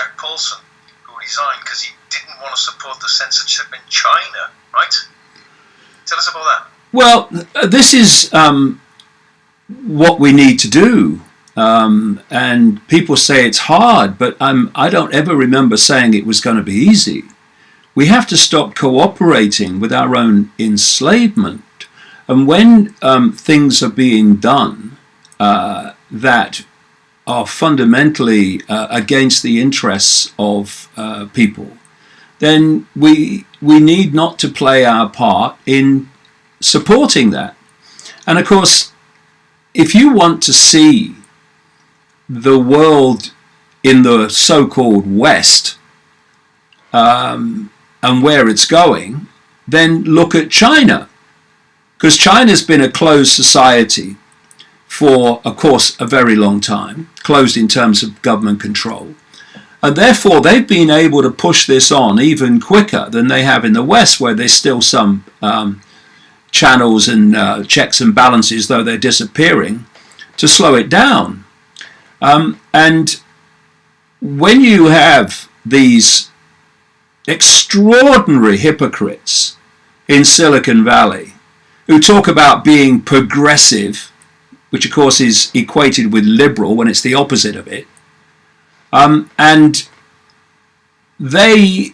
Jack Paulson, who resigned because he didn't want to support the censorship in China, right? Tell us about that. Well, this is what we need to do. And people say it's hard, but I don't ever remember saying it was going to be easy. We have to stop cooperating with our own enslavement. And when things are being done that are fundamentally against the interests of people, then we need not to play our part in supporting that. And of course, if you want to see the world in the so-called West and where it's going, then look at China. Because China's been a closed society for, of course, a very long time, closed in terms of government control. And therefore, they've been able to push this on even quicker than they have in the West, where there's still some channels and checks and balances, though they're disappearing, to slow it down. And when you have these extraordinary hypocrites in Silicon Valley who talk about being progressive, which of course is equated with liberal when it's the opposite of it, and they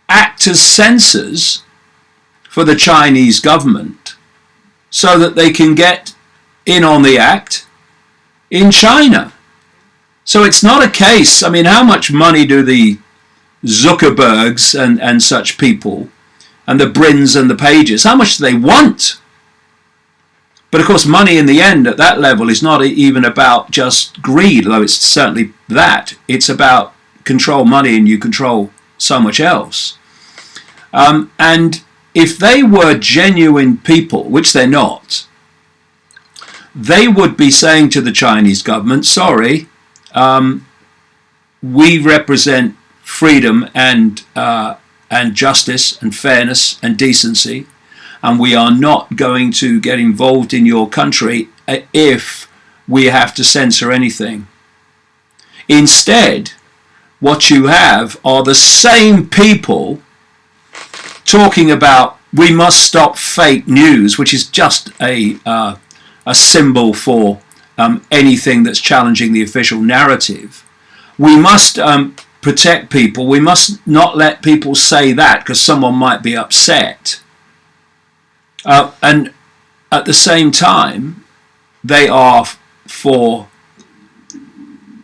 act as censors for the Chinese government so that they can get in on the act in China. So it's not a case, I mean, how much money do the Zuckerbergs and such people and the Brins and the Pages, how much do they want? But of course, money in the end at that level is not even about just greed, though it's certainly that. It's about control money and you control so much else. And if they were genuine people, which they're not, they would be saying to the Chinese government, sorry, we represent freedom and justice and fairness and decency, and we are not going to get involved in your country if we have to censor anything. Instead, what you have are the same people talking about we must stop fake news, which is just a symbol for anything that's challenging the official narrative. We must protect people. We must not let people say that because someone might be upset. And at the same time, they are for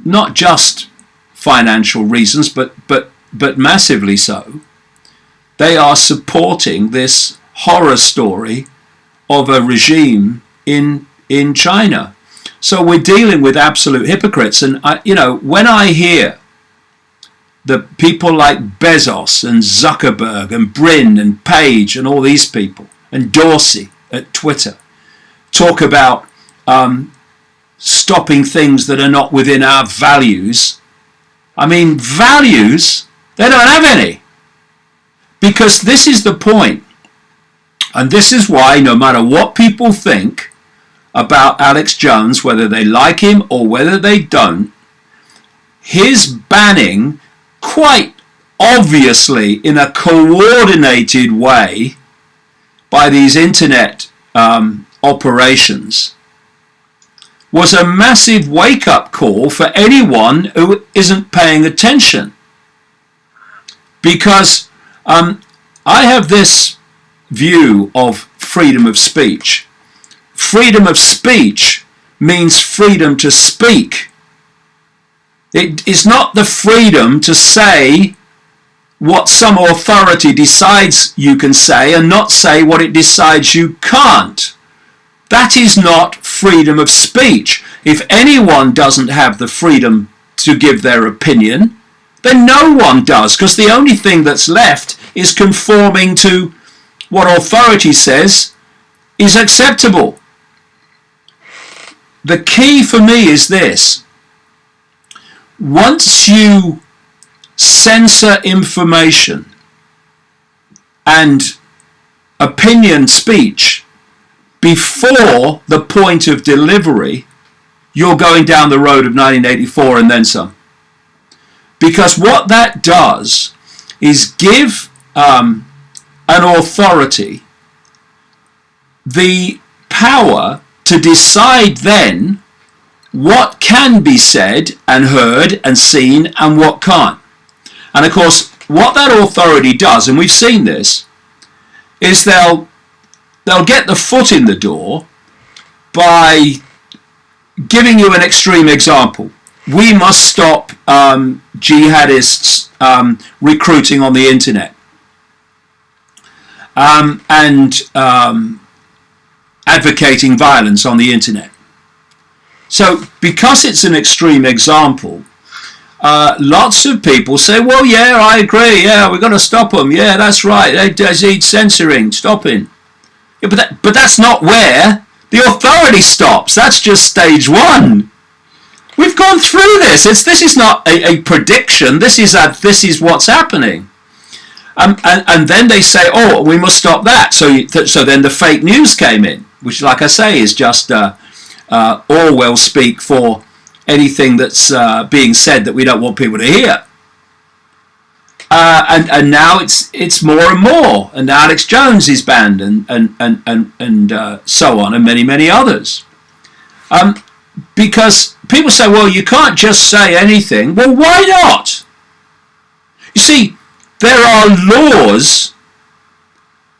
not just financial reasons, but massively so. They are supporting this horror story of a regime in China. So we're dealing with absolute hypocrites. And when I hear the people like Bezos and Zuckerberg and Brin and Page and all these people and Dorsey at Twitter talk about stopping things that are not within our values. I mean, values, they don't have any. Because this is the point. And this is why no matter what people think about Alex Jones, whether they like him or whether they don't, his banning quite obviously in a coordinated way by these internet operations was a massive wake-up call for anyone who isn't paying attention. Because I have this view of freedom of speech. Freedom of speech means freedom to speak. It is not the freedom to say what some authority decides you can say and not say what it decides you can't. That is not freedom of speech. If anyone doesn't have the freedom to give their opinion, then no one does, because the only thing that's left is conforming to what authority says is acceptable. The key for me is this. Once you censor information and opinion speech before the point of delivery, you're going down the road of 1984 and then some. Because what that does is give an authority the power to decide then what can be said and heard and seen and what can't. And of course, what that authority does, and we've seen this, is they'll get the foot in the door by giving you an extreme example. We must stop jihadists recruiting on the internet and advocating violence on the internet. So because it's an extreme example, lots of people say, well, yeah, I agree, yeah, we've got to stop them, yeah, that's right, they need censoring, stopping. Yeah, but that's not where the authority stops. That's just stage one. We've gone through this. This is not a prediction. This is what's happening. And then they say, oh, we must stop that. So then the fake news came in, which, like I say, is just Orwell speak for anything that's being said that we don't want people to hear. And now it's more and more, and Alex Jones is banned, and so on, and many others. Because people say, well, you can't just say anything. Well, why not? You see, there are laws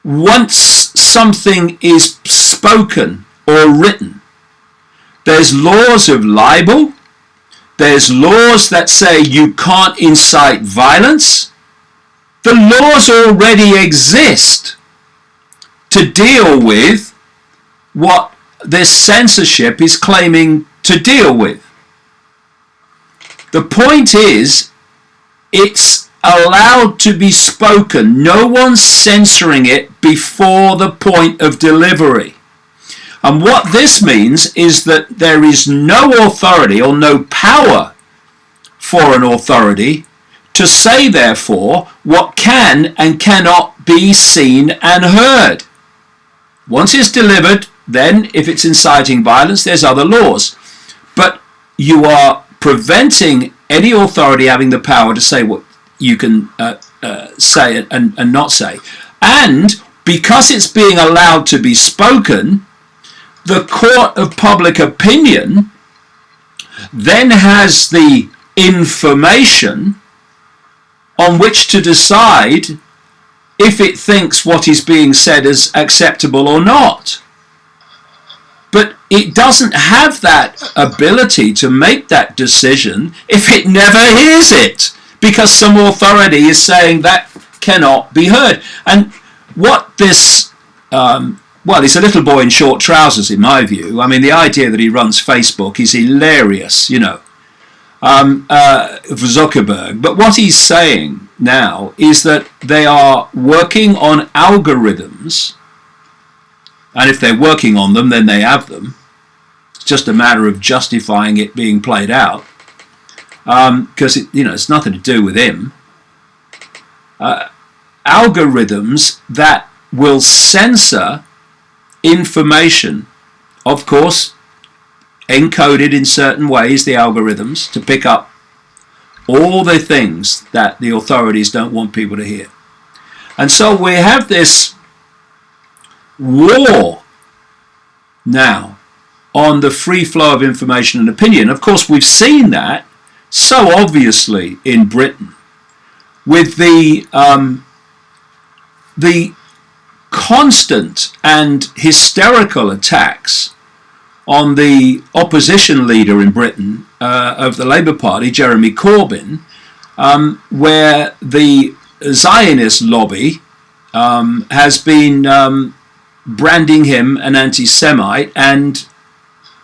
once something is spoken or written. There's laws of libel. There's laws that say you can't incite violence. The laws already exist to deal with what this censorship is claiming to deal with. The point is, it's allowed to be spoken. No one's censoring it before the point of delivery. And what this means is that there is no authority or no power for an authority to say, therefore, what can and cannot be seen and heard. Once it's delivered, then if it's inciting violence, there's other laws. But you are preventing any authority having the power to say what you can say and not say. And because it's being allowed to be spoken, the court of public opinion then has the information on which to decide if it thinks what is being said is acceptable or not. But it doesn't have that ability to make that decision if it never hears it, because some authority is saying that cannot be heard. And what this, well, he's a little boy in short trousers in my view. I mean, the idea that he runs Facebook is hilarious, you know, for Zuckerberg. But what he's saying now is that they are working on algorithms, and if they're working on them, then they have them. It's just a matter of justifying it being played out, because it's nothing to do with him. Algorithms that will censor information, of course, encoded in certain ways, the algorithms, to pick up all the things that the authorities don't want people to hear. And so we have this war now on the free flow of information and opinion. Of course, we've seen that so obviously in Britain with the constant and hysterical attacks on the opposition leader in Britain of the Labour Party, Jeremy Corbyn, where the Zionist lobby has been branding him an anti-Semite and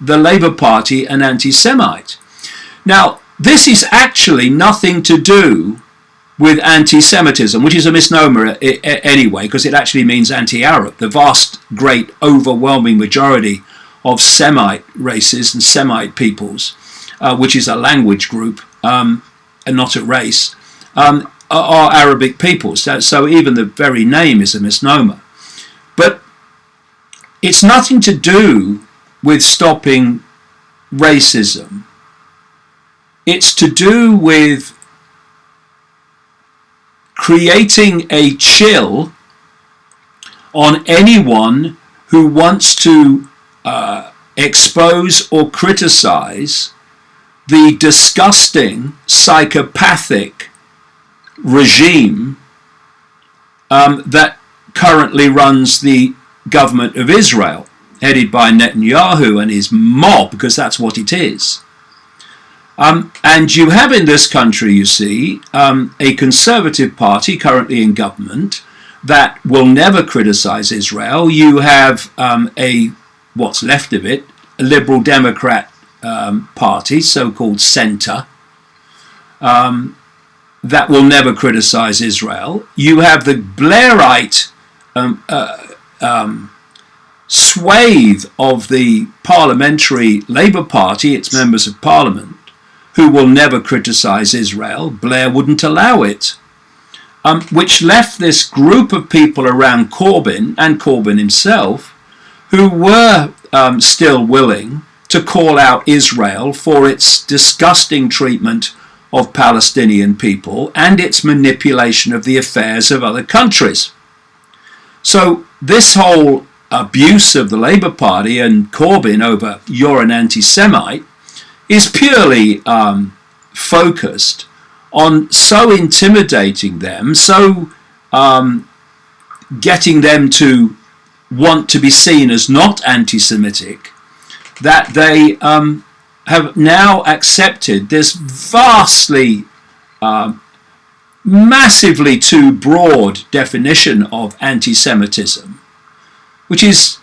the Labour Party an anti-Semite. Now, this is actually nothing to do with anti-Semitism, which is a misnomer anyway, because it actually means anti-Arab. The vast, great, overwhelming majority of Semite races and Semite peoples, which is a language group and not a race, are Arabic peoples. So even the very name is a misnomer. But it's nothing to do with stopping racism. It's to do with creating a chill on anyone who wants to expose or criticize the disgusting psychopathic regime that currently runs the government of Israel, headed by Netanyahu and his mob, because that's what it is. And you have in this country, you see, a conservative party currently in government that will never criticize Israel. You have what's left of it, a liberal Democrat party, so-called centre, that will never criticize Israel. You have the Blairite swathe of the parliamentary Labour Party, its members of parliament, who will never criticize Israel. Blair wouldn't allow it. Which left this group of people around Corbyn and Corbyn himself who were still willing to call out Israel for its disgusting treatment of Palestinian people and its manipulation of the affairs of other countries. So this whole abuse of the Labour Party and Corbyn over "you're an anti-Semite" is purely focused on so intimidating them, so getting them to want to be seen as not anti-Semitic, that they have now accepted this vastly, massively too broad definition of anti-Semitism, which is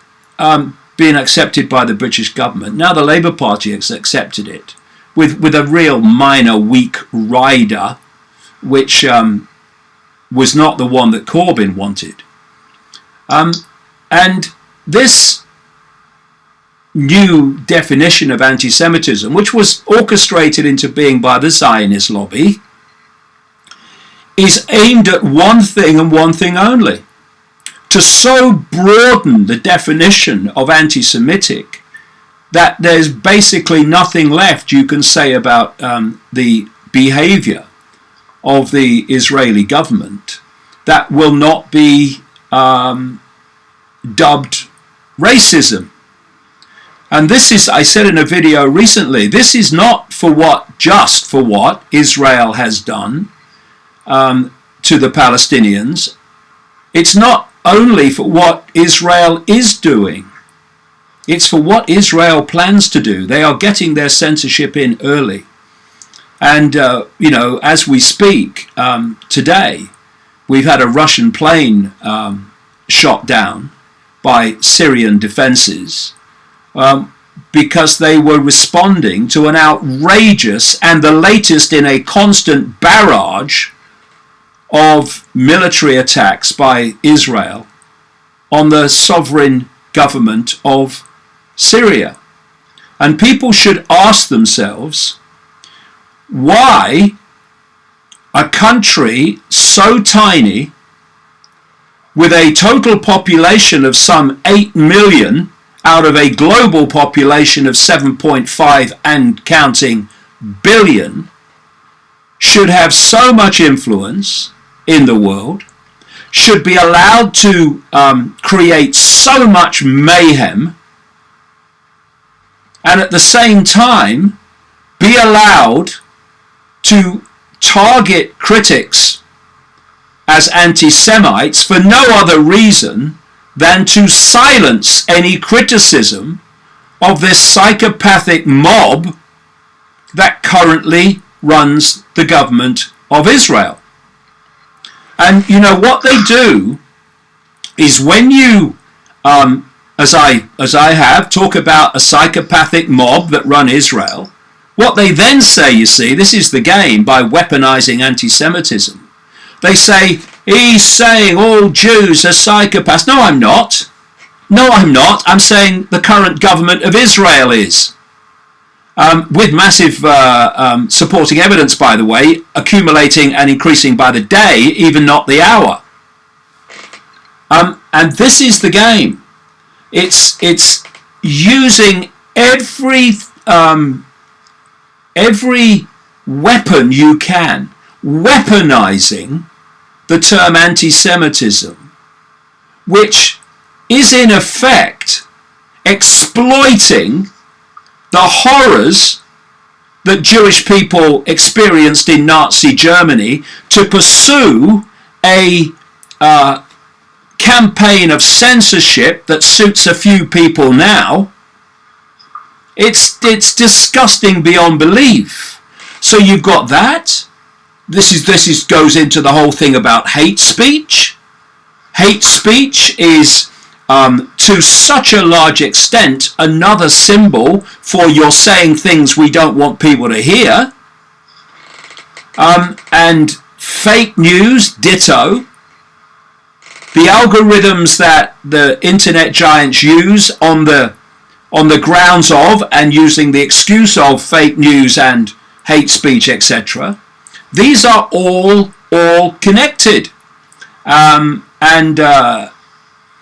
being accepted by the British government. Now the Labour Party has accepted it with a real minor weak rider, which was not the one that Corbyn wanted. And this new definition of anti-Semitism, which was orchestrated into being by the Zionist lobby, is aimed at one thing and one thing only: to so broaden the definition of anti-Semitic that there's basically nothing left you can say about the behavior of the Israeli government that will not be dubbed racism. And this is, I said in a video recently, this is not just for what Israel has done to the Palestinians. It's not only for what Israel is doing. It's for what Israel plans to do. They are getting their censorship in early. And, as we speak today, we've had a Russian plane shot down by Syrian defenses because they were responding to an outrageous and the latest in a constant barrage of military attacks by Israel on the sovereign government of Syria. And people should ask themselves why a country so tiny, with a total population of some 8 million out of a global population of 7.5 and counting billion, should have so much influence in the world, should be allowed to create so much mayhem, and at the same time be allowed to target critics as anti-Semites for no other reason than to silence any criticism of this psychopathic mob that currently runs the government of Israel. And what they do is, when you, as I have, talk about a psychopathic mob that run Israel, what they then say, you see, this is the game by weaponizing anti-Semitism. They say, he's saying all Jews are psychopaths. No, I'm not. No, I'm not. I'm saying the current government of Israel is. With massive supporting evidence, by the way, accumulating and increasing by the day, even not the hour. And this is the game. It's using every weapon you can, weaponizing the term anti-Semitism, which is in effect exploiting the horrors that Jewish people experienced in Nazi Germany to pursue a campaign of censorship that suits a few people now. It's disgusting beyond belief. So you've got that. This goes into the whole thing about hate speech. Hate speech is to such a large extent another symbol for you're saying things we don't want people to hear. And fake news, ditto. The algorithms that the internet giants use on the grounds of and using the excuse of fake news and hate speech, etc. These are all connected.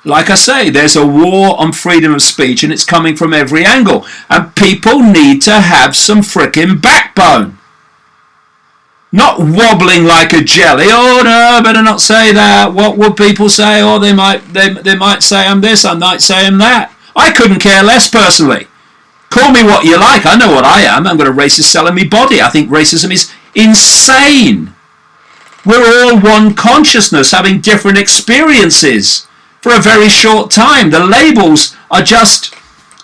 Like I say, there's a war on freedom of speech, and it's coming from every angle. And people need to have some frickin' backbone. Not wobbling like a jelly. Oh no, better not say that. What would people say? Oh, they might say I'm this, I might say I'm that. I couldn't care less personally. Call me what you like. I know what I am. I'm got a racist cell in me body. I think racism is insane. We're all one consciousness having different experiences for a very short time. The labels are just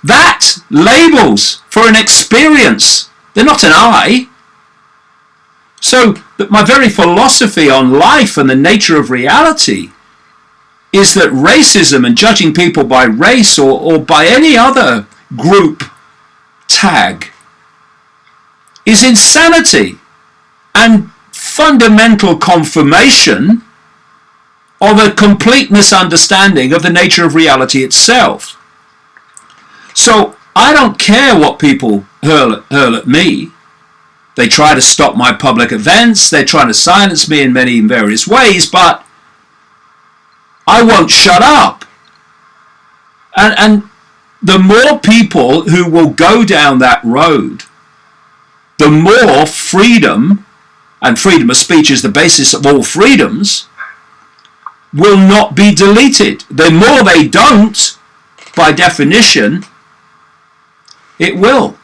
that, labels for an experience. They're not an I. So my very philosophy on life and the nature of reality is that racism and judging people by race or by any other group tag is insanity and fundamental confirmation of a complete misunderstanding of the nature of reality itself. So I don't care what people hurl at me. They try to stop my public events. They're trying to silence me in many and various ways, but I won't shut up. And the more people who will go down that road, the more freedom, and freedom of speech is the basis of all freedoms, will not be deleted. The more they don't, by definition, it will.